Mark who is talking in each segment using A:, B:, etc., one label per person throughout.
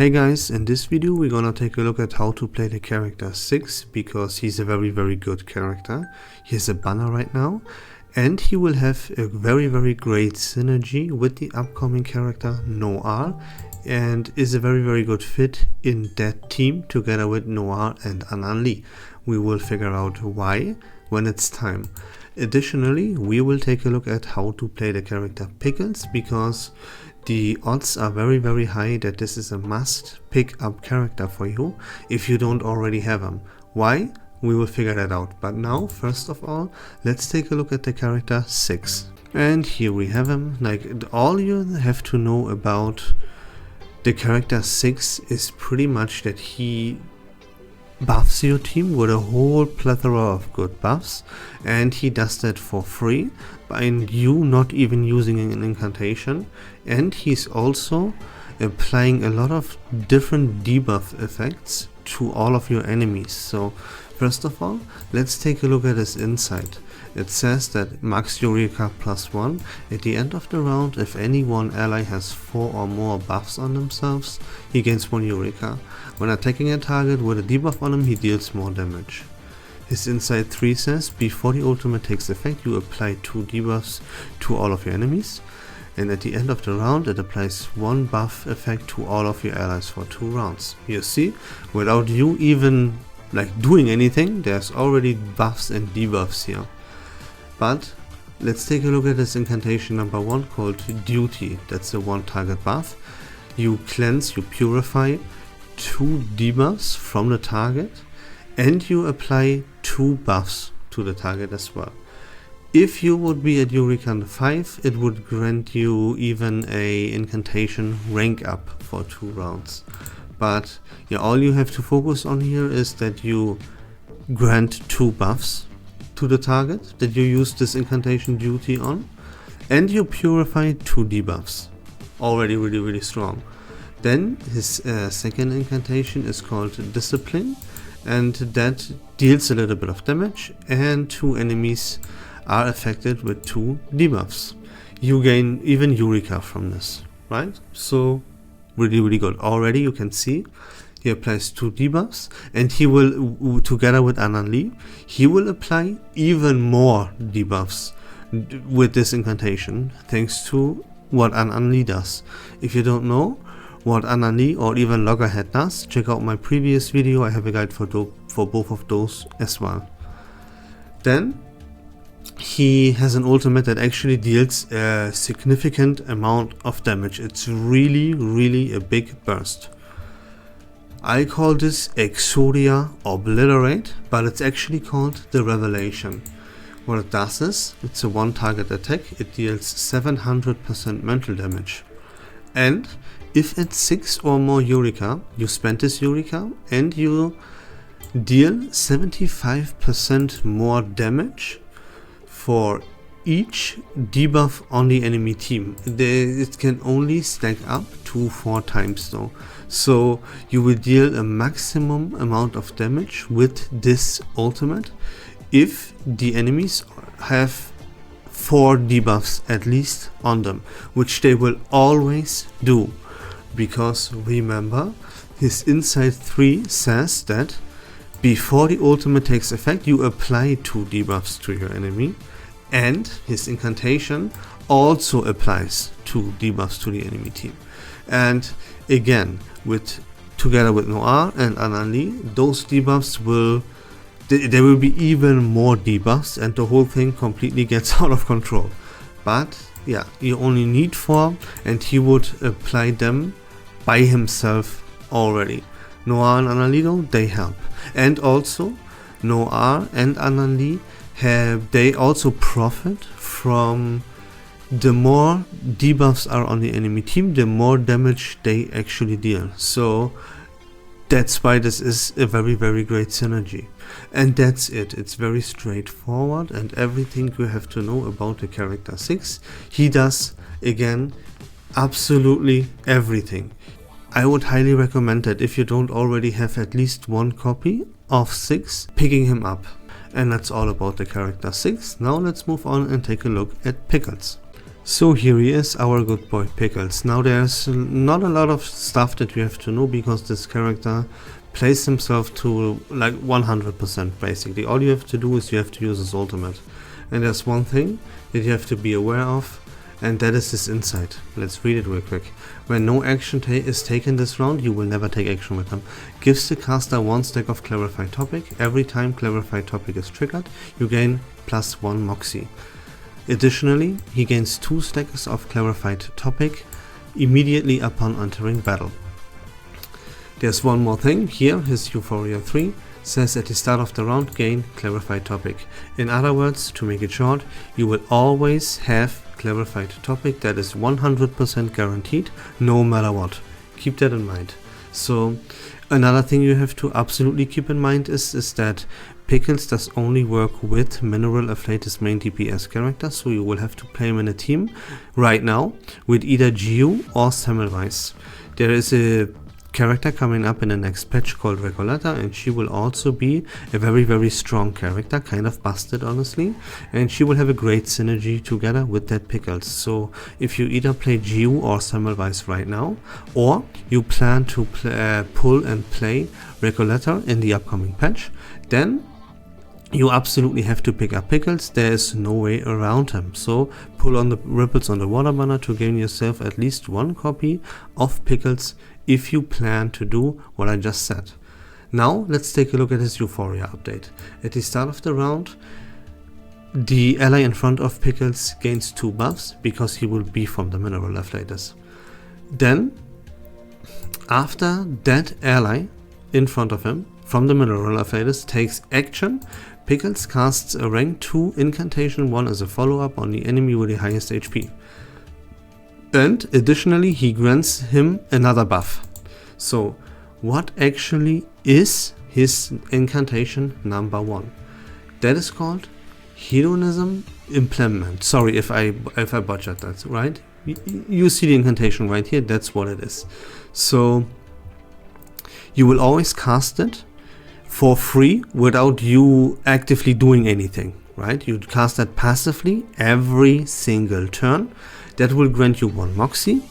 A: Hey guys, in this video we're gonna take a look at how to play the character 6 because he's a very good character. He's a banner right now and he will have a very great synergy with the upcoming character Noir and is a very good fit in that team together with Noir and Ananli. We will figure out why when it's time. Additionally, we will take a look at how to play the character Pickles because the odds are very high that this is a must pick up character for you if you don't already have him. Why? We will figure that out. But now, first of all, let's take a look at the character 6. And here we have him. Like, all you have to know about the character 6 is pretty much that he buffs your team with a whole plethora of good buffs, and he does that for free by you not even using an incantation, and he's also applying a lot of different debuff effects to all of your enemies. So first of all, let's take a look at his insight. It says that max Eureka +1. At the end of the round, if any one ally has 4 or more buffs on themselves, he gains 1 Eureka. When attacking a target with a debuff on him, he deals more damage. His insight 3 says, before the ultimate takes effect, you apply 2 debuffs to all of your enemies. And at the end of the round, it applies 1 buff effect to all of your allies for 2 rounds. You see, without you even doing anything, there's already buffs and debuffs here. But let's take a look at this incantation number 1 called Duty. That's the 1 target buff. You cleanse, you purify 2 debuffs from the target and you apply 2 buffs to the target as well. If you would be at Eureka 5, it would grant you even a incantation rank up for 2 rounds. But yeah, all you have to focus on here is that you grant 2 buffs to the target that you use this incantation Duty on, and you purify 2 debuffs. Already really strong. Then his second incantation is called Discipline, and that deals a little bit of damage, and 2 enemies are affected with 2 debuffs. You gain even Eureka from this, right? So really good. Already you can see he applies 2 debuffs, and he will, together with Ananli, he will apply even more debuffs with this incantation, thanks to what Ananli does. If you don't know what Ananli or even Loggerhead does, check out my previous video. I have a guide for both of those as well. Then he has an ultimate that actually deals a significant amount of damage. It's really a big burst. I call this Exodia Obliterate, but it's actually called the Revelation. What it does is, it's a 1 target attack. It deals 700% mental damage. And if it's 6 or more Eureka, you spend this Eureka and you deal 75% more damage for each debuff on the enemy team. It can only stack up to 4 times though. So you will deal a maximum amount of damage with this ultimate if the enemies have 4 debuffs at least on them, which they will always do. Because remember, his insight 3 says that before the ultimate takes effect, you apply 2 debuffs to your enemy, and his incantation also applies 2 debuffs to the enemy team. And again, together with Noir and Ananli, those debuffs there will be even more debuffs, and the whole thing completely gets out of control. But yeah, you only need 4, and he would apply them by himself already. Noir and Ananli though, they help. And also, Noir and Ananli they also profit from the more debuffs are on the enemy team, the more damage they actually deal. So that's why this is a very great synergy. And that's it. It's very straightforward, and everything you have to know about the character 6. He does, again, absolutely everything. I would highly recommend that if you don't already have at least 1 copy of 6, picking him up. And that's all about the character 6. Now let's move on and take a look at Pickles. So here he is, our good boy Pickles. Now there's not a lot of stuff that you have to know because this character plays himself to like 100% basically. All you have to do is you have to use his ultimate. And there's one thing that you have to be aware of, and that is his insight. Let's read it real quick. When no action is taken this round, you will never take action with him. Gives the caster 1 stack of Clarified Topic. Every time Clarified Topic is triggered, you gain +1 Moxie. Additionally, he gains 2 stacks of Clarified Topic immediately upon entering battle. There's one more thing here, his Euphoria 3 says at the start of the round gain Clarified Topic. In other words, to make it short, you will always have Clarified Topic that is 100% guaranteed no matter what. Keep that in mind. So another thing you have to absolutely keep in mind is that Pickles does only work with Mineral Afflate, his main DPS character, so you will have to play him in a team right now with either Gio or Semmelweis. There is a character coming up in the next patch called Recoleta, and she will also be a very strong character, kind of busted honestly, and she will have a great synergy together with that Pickles. So if you either play Gio or Semmelweis right now, or you plan to pull and play Recoleta in the upcoming patch, then you absolutely have to pick up Pickles. There is no way around him. So pull on the ripples on the water banner to gain yourself at least 1 copy of Pickles if you plan to do what I just said. Now let's take a look at his Euphoria update. At the start of the round, the ally in front of Pickles gains 2 buffs because he will be from the Mineral Afflators. Then, after that ally in front of him from the Mineral Afflators takes action, Pickles casts a rank 2 incantation 1 as a follow-up on the enemy with the highest HP. And additionally he grants him another buff. So what actually is his incantation number 1? That is called Hedonism Implement. Sorry if I butchered that, right? You see the incantation right here, that's what it is. So you will always cast it for free without you actively doing anything, right? You cast that passively every single turn. That will grant you 1 Moxie.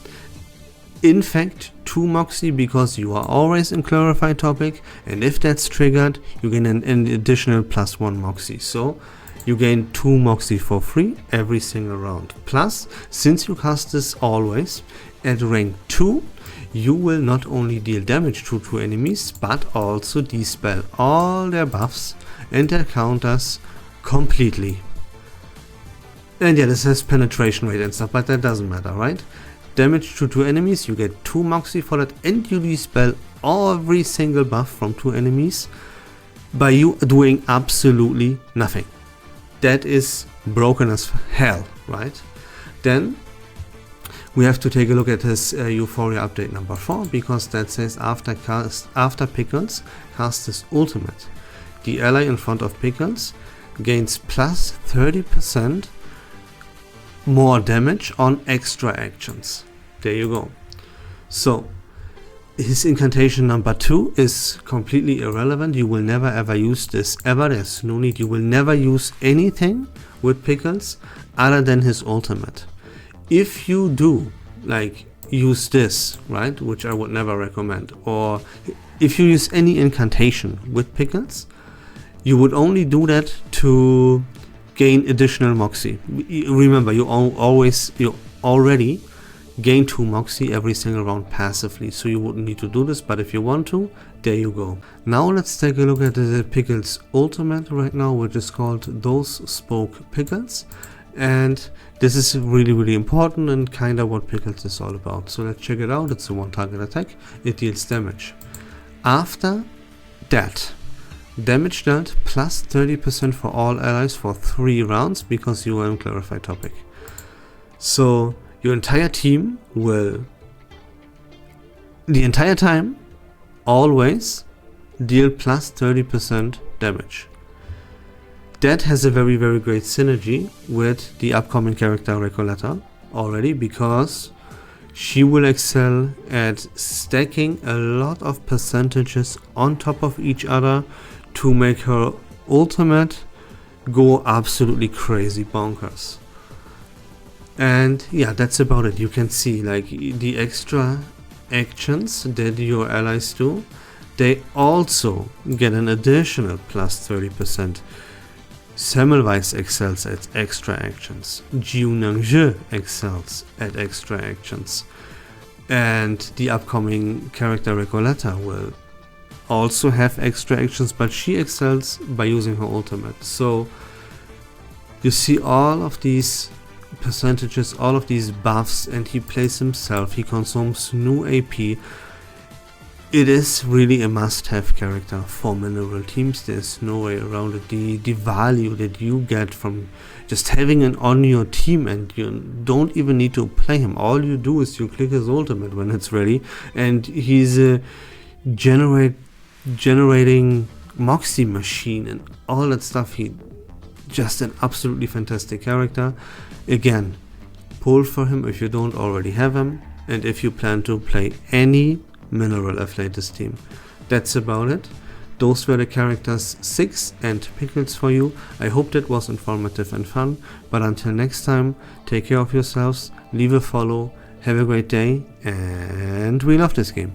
A: In fact, 2 Moxie because you are always in Clarified Topic, and if that's triggered, you gain an additional +1 Moxie. So you gain 2 Moxie for free every single round. Plus, since you cast this always at rank 2, you will not only deal damage to 2 enemies, but also dispel all their buffs and their counters completely. And yeah, this has penetration rate and stuff, but that doesn't matter, right? Damage to 2 enemies, you get 2 Moxie for that, and you dispel every single buff from 2 enemies by you doing absolutely nothing. That is broken as hell, right? Then we have to take a look at his Euphoria update number 4, because that says after Pickles casts his ultimate, the ally in front of Pickles gains plus 30% more damage on extra actions. There you go. So his incantation number 2 is completely irrelevant. You will never ever use this ever. There's no need. You will never use anything with Pickles other than his ultimate. If you do like use this, right, which I would never recommend, or if you use any incantation with Pickles, you would only do that to gain additional Moxie. Remember, you already gain 2 Moxie every single round passively, so you wouldn't need to do this, but if you want to, there you go. Now let's take a look at the Pickles ultimate right now, which is called Those Spoke Pickles, and this is really important and kinda what Pickles is all about. So let's check it out. It's a 1 target attack. It deals damage. After that, damage dealt plus 30% for all allies for 3 rounds because you are in Clarified Topic. So your entire team will, the entire time, always deal plus 30% damage. That has a very great synergy with the upcoming character Recoleta already, because she will excel at stacking a lot of percentages on top of each other to make her ultimate go absolutely crazy bonkers. And yeah, that's about it. You can see like the extra actions that your allies do, they also get an additional plus 30%. Semmelweis excels at extra actions. Jiu excels at extra actions. And the upcoming character Recoleta will also have extra actions, but she excels by using her ultimate. So you see all of these percentages, all of these buffs, and he plays himself, he consumes new AP. It is really a must-have character for mineral teams. There's no way around it. The value that you get from just having it on your team, and you don't even need to play him. All you do is you click his ultimate when it's ready, and he's a generating Moxie machine and all that stuff. He just an absolutely fantastic character. Again, pull for him if you don't already have him, and if you plan to play any mineral affiliates team. That's about it. Those were the characters 6 and Pickles for you. I hope that was informative and fun, but until next time, take care of yourselves, leave a follow, have a great day, and we love this game.